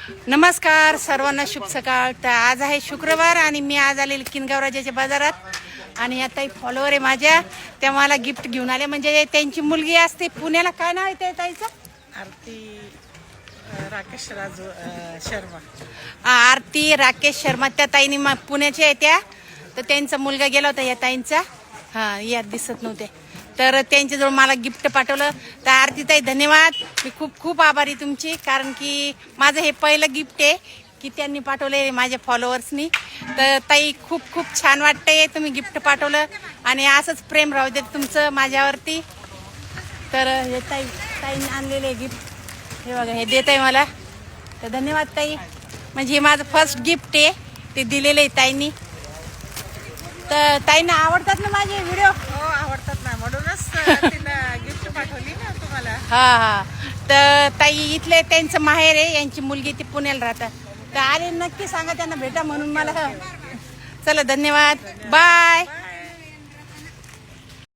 नमस्कार सर्वांना, शुभ सकाळ. तर आज आहे शुक्रवार आणि मी आज आलेले किनगावराजाच्या बाजारात आणि या ताई फॉलोअर आहे माझ्या. त्या मला गिफ्ट घेऊन आले. म्हणजे त्यांची मुलगी असते पुण्याला. काय नाव आहे त्या ताईचं? आरती राकेश राजू शर्मा. आरती राकेश शर्मा. त्या ताईने पुण्याच्या आहे त्या. तर त्यांचा मुलगा गेला होता या ताईंचा. हां, यात दिसत नव्हते. तर त्यांच्याजवळ मला गिफ्ट पाठवलं. तर आरती ताई धन्यवाद. मी खूप खूप आभारी तुमची. कारण की माझं हे पहिलं गिफ्ट आहे की त्यांनी पाठवले माझ्या फॉलोअर्सनी. तर ताई खूप खूप छान वाटतंय तुम्ही गिफ्ट पाठवलं आणि असंच प्रेम राहू देत तुमचं माझ्यावरती. तर हे ताईने आणलेले गिफ्ट हे बघा, हे देत आहे मला. तर धन्यवाद ताई. म्हणजे हे माझं फर्स्ट गिफ्ट आहे, ते दिलेलं आहे ताईंनी. तर ताईंना आवडतात ना माझे व्हिडिओ? हो, आवडतात ना, म्हणूनच तिनं गिफ्ट पाठवली ना तुम्हाला. हा. तर ताई इथले त्यांचं माहेर आहे, यांची मुलगी ती पुण्याला राहतात. तर आले नक्की सांगा त्यांना भेटा म्हणून मला. चला धन्यवाद, बाय.